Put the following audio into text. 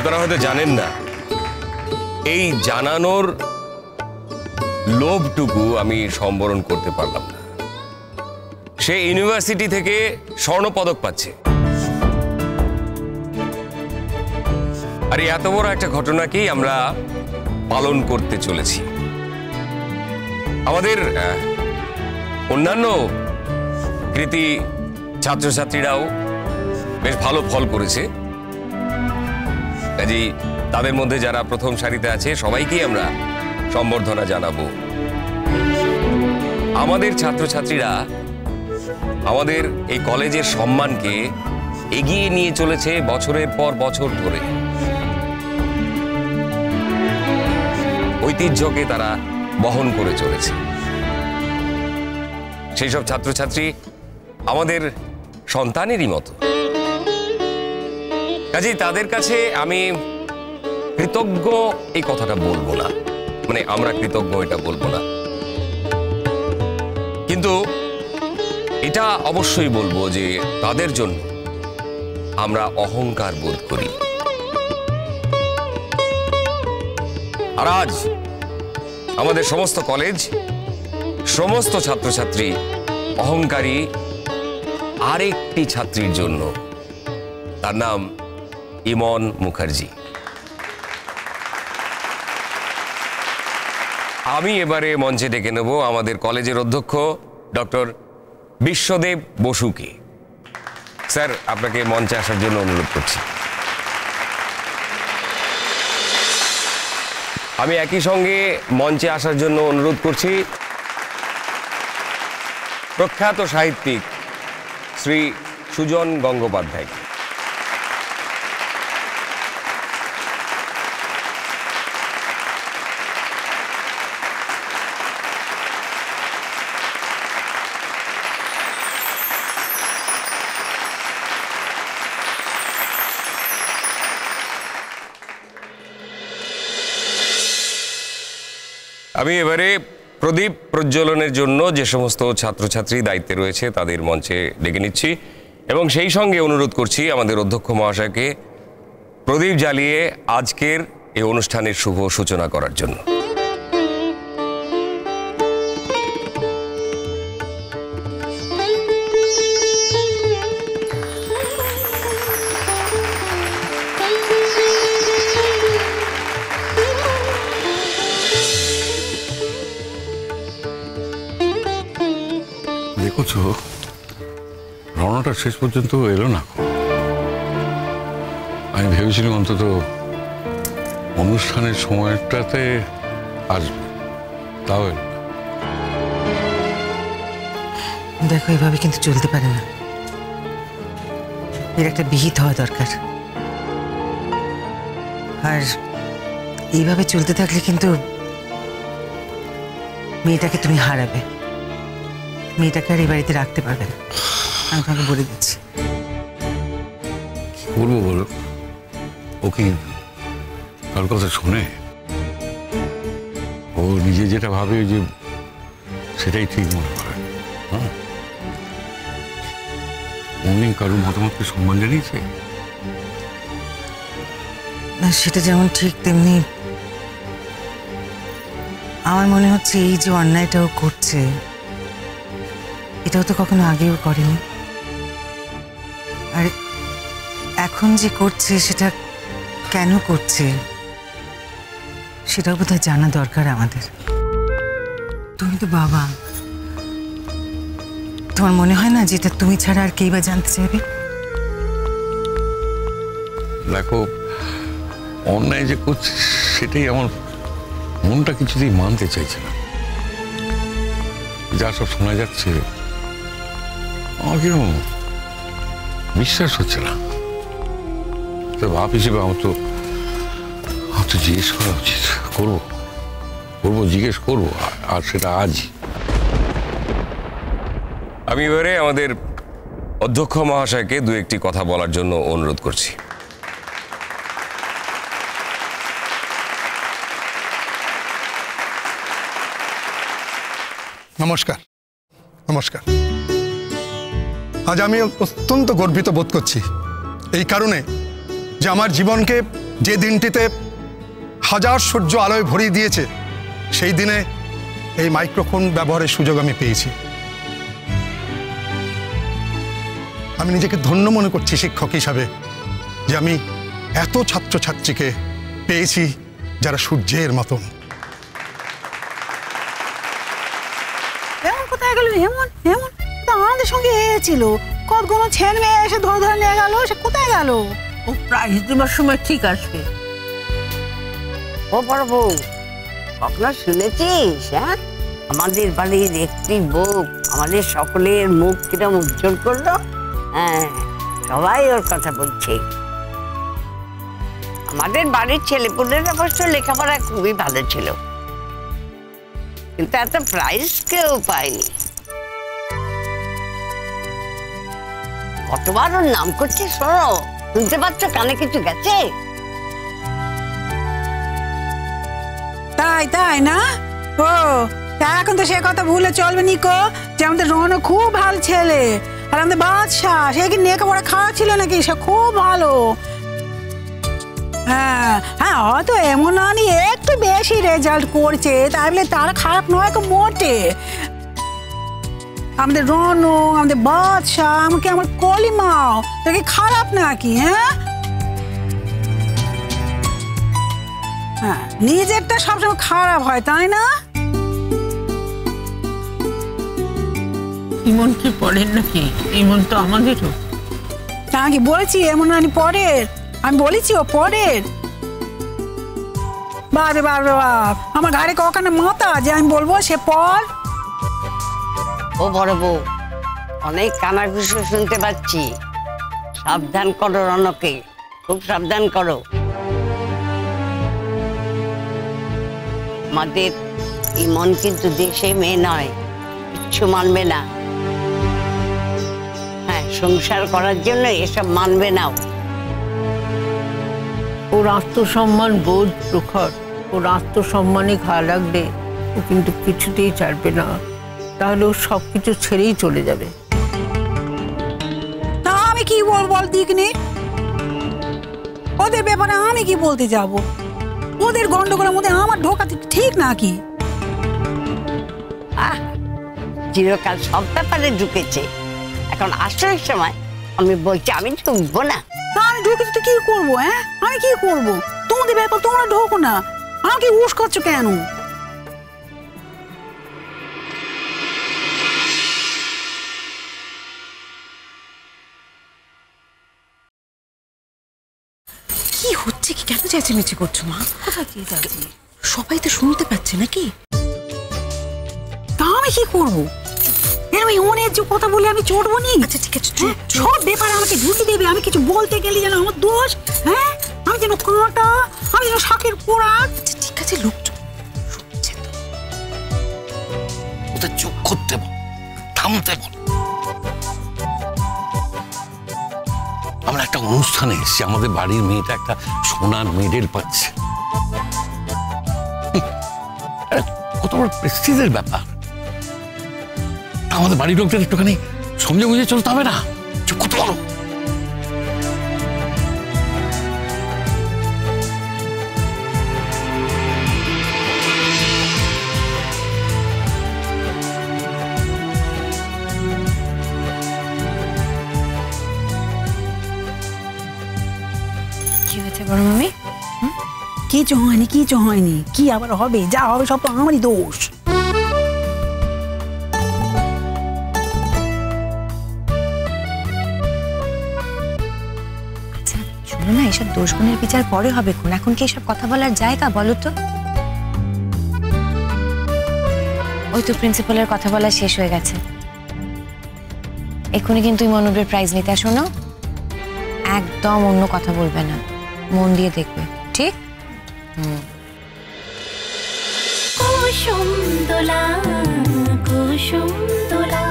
আপনারা হয়তো জানেন না, এই জানানোর লোভটুকু আমি সম্বরণ করতে পারলাম না। সে ইউনিভার্সিটি থেকে স্বর্ণপদক পাচ্ছে, আর এত বড় একটা ঘটনাকেই আমরা পালন করতে চলেছি। আমাদের অন্যান্য কৃতি ছাত্রছাত্রীরাও বেশ ভালো ফল করেছে, কাজেই তাদের মধ্যে যারা প্রথম সারিতে আছে সবাইকেই আমরা সম্বর্ধনা জানাবো। আমাদের ছাত্রছাত্রীরা আমাদের এই কলেজের সম্মানকে এগিয়ে নিয়ে চলেছে বছরের পর বছর ধরে। ঐতিহ্যকে তারা বহন করে চলেছে। সেই সব ছাত্রছাত্রী আমাদের সন্তানেরই মতো, কাজেই তাদের কাছে আমি কৃতজ্ঞ এই কথাটা বলবো না, মানে আমরা কৃতজ্ঞ এটা বলবো না, কিন্তু এটা অবশ্যই বলবো যে তাদের জন্য আমরা অহংকার বোধ করি। আর আজ আমাদের সমস্ত কলেজ, সমস্ত ছাত্রছাত্রী অহংকারী আরেকটি ছাত্রীর জন্য, তার নাম ইমন মুখার্জি। আমি এবারে মঞ্চে ডেকে নেব আমাদের কলেজের অধ্যক্ষ ডক্টর বিশ্বদেব বসুকে। স্যার, আপনাকে মঞ্চে আসার জন্য অনুরোধ করছি। আমি একই সঙ্গে মঞ্চে আসার জন্য অনুরোধ করছি প্রখ্যাত সাহিত্যিক শ্রী সুজন গঙ্গোপাধ্যায়। আমি এবারে প্রদীপ প্রজ্বলনের জন্য যে সমস্ত ছাত্রছাত্রী দায়িত্বে রয়েছে তাদের মঞ্চে ডেকে নিচ্ছি এবং সেই সঙ্গে অনুরোধ করছি আমাদের অধ্যক্ষ মহাশয়কে প্রদীপ জ্বালিয়ে আজকের এই অনুষ্ঠানের শুভ সূচনা করার জন্য। দেখছো রওনাটা শেষ পর্যন্ত এলো না। আমি ভেবেছিলাম অন্তত অনুষ্ঠানের সময়টাতে আসবে, তাও এলো না। দেখো, এভাবে কিন্তু চলতে পারে না, এর একটা বিহিত হওয়া দরকার। আর এইভাবে চলতে থাকলে কিন্তু মেয়েটাকে তুমি হারাবে, মেয়েটাকে আর এই বাড়িতে রাখতে পারবে না, আমি তোমাকে বলে দিচ্ছি। কি করবো বলো, ও কি কার কথা শোনে? ও নিজে যেটা ভাবে যে সেটাই ঠিক মনে করে। হ্যাঁ, উনি কারোর মতামতকে সম্মান জানিয়েছে না, সেটা যেমন ঠিক তেমনি আমার মনে হচ্ছে এই যে অন্যায়টাও করছে এটাও তো কখনো আগেও করেনি, আর এখন যে করছে সেটা কেন করছে সেটাও বোধহয় জানা দরকার আমাদের। তুমি তো বাবা, তোমার মনে হয় না যেটা তুমি ছাড়া আর কেই বা জানতে চাইবে? দেখো, অন্যায় যে করছে সেটাই আমার মনটা কিছুতেই মানতে চাইছে না। যা সব শোনা যাচ্ছে আমার কিরকম বিশ্বাস হচ্ছে না। তো বাপ হিসেবে আমার তো জিজ্ঞেস করা উচিত, করবো, জিজ্ঞেস করবো, আর সেটা আজই। আমি এবারে আমাদের অধ্যক্ষ মহাশয়কে দু একটি কথা বলার জন্য অনুরোধ করছি। নমস্কার। নমস্কার। আজ আমি অত্যন্ত গর্বিত বোধ করছি এই কারণে যে আমার জীবনকে যে দিনটিতে হাজার সূর্য আলোয় ভরিয়ে দিয়েছে, সেই দিনে এই মাইক্রোফোন ব্যবহারের সুযোগ আমি পেয়েছি। আমি নিজেকে ধন্য মনে করছি শিক্ষক হিসাবে যে আমি এত ছাত্রছাত্রীকে পেয়েছি যারা সূর্যের মতন। কোথায় গেল হেমন? হেমন তো আমাদের সঙ্গে এসেছিল, কতগুলো ছেলে মেয়ে এসে ধরে ধরে নিয়ে গেল, সে কোথায় গেল? ও প্রাইজ দেবার সময় ঠিক আসবে। ও বড় বউ, আপনার শুনেছিস? হ্যাঁ, আমাদের বাড়ির একটি বউ আমাদের সকলের মুখ কিরম উজ্জ্বল করলো। হ্যাঁ, সবাই ওর কথা বলছে। আমাদের বাড়ির ছেলেপুলের অবশ্য লেখাপড়া খুবই ভালো ছিল, কিন্তু এত প্রাইজ কেউ পায়নি। কতবার ওর নাম করছে, শোনো, শুনতে পাচ্ছ? কানে কিছু গেছে? তাই তাই না? ও তা এখন তো সে কথা ভুলে চলবে নিকো, যে আমাদের রনও খুব ভালো ছেলে, আর আমাদের বাদশাহ সে কি লেখাপড়া খাওয়া ছিল নাকি? সে খুব ভালো। হ্যাঁ হ্যাঁ, হয়তো এমন আনি একটু বেশি রেজাল্ট করছে, তাই বলে তারা খারাপ নয় তো মোটে। আমাদের রনু, আমাদের বাদশাহ, আমাকে আমার কলিমাও তাকে খারাপ নাকি? হ্যাঁ হ্যাঁ, নিজেরটা সবসময় খারাপ হয়, তাই না? ইমন কি পড়েন নাকি? ইমন তো আমাদেরও। তা কি বলেছি এমন আনি পরের? আমি বলেছি ও পরের। বারে বারে বাপ, আমার ঘাড়ে কখানে মাথা যে আমি বলবো সে পর। ও বড় বউ, অনেক কানাঘুষো শুনতে পাচ্ছি। সাবধান করো রনকে, খুব সাবধান করো। আমাদের ইমন কিন্তু দেশে মেয়ে নয়, কিচ্ছু মানবে না। হ্যাঁ, সংসার করার জন্য এসব মানবে না। ওর আত্মসম্মান বোধ প্রখর, ওর আত্মসম্মানে ঘা লাগলে ও কিন্তু কিছুতেই ছাড়বে না, তাহলে ও সবকিছু ছেড়েই চলে যাবে। তা আমি কি বলবো বল দিকনি? ওদের ব্যাপারে আমি কি বলতে যাব? ওদের গন্ডগোলের মধ্যে আমার ঢোকাতে ঠিক নাকি? চিরকাল সব ব্যাপারে ঢুকেছে, এখন আসল সময় আমি বলছি আমি ঢুকবো না। তা আমি ঢুকেছি তো কি করবো? হ্যাঁ, আমি কি করবো? তোমাদের ব্যাপার, তোমরা ঢোকো না, আমাকে উস্কাচ্ছ কেন? কি হচ্ছে কি? কেন চেঁচামেচি করছো মা? কোথায় কি যাচ্ছি? সবাই তো শুনতে পাচ্ছে নাকি? তা আমি কি করবো? এরকম অনেক যে কথা বলে আমি চড়বো নি? আচ্ছা ঠিক আছে, সব ব্যাপারে আমাকে ঢুকে দেবে। আমি কিছু বলতে গেলে যেন আমার দোষ। হ্যাঁ, আমি যেন কাঁটা, আমি যেন শাকের পোড়া। আচ্ছা ঠিক আছে, লোকজন শুনছে তো। ওদের চুপ করতে বল, থামতে বল। আমরা একটা অনুষ্ঠানে এসেছি, আমাদের বাড়ির মেয়েটা একটা সোনার মেডেল পাচ্ছে। কত বড় প্রেস্টিজের ব্যাপার। আমাদের বাড়ির লোকদের একটুখানি সমঝে বুঝে চলতে হবে না? চুপ করতে বলো। কি হয়েছে বড় মামি? কিছু হয়নি, কিছু হয়নি। কি আবার হবে? যা হবে সব তো আমারই দোষ। আচ্ছা শোনো না, এসব দোষ গুণের বিচার পরে হবে, এখন কি এসব কথা বলার জায়গা বলো তো? ওই তো প্রিন্সিপালের কথা বলা শেষ হয়ে গেছে, এক্ষুনি কিন্তু মনোবের প্রাইজ নিতে আসো না। একদম অন্য কথা বলবে না, মন দিয়ে দেখবে, ঠিক? কুসুম দোলা কুসুম দোলা।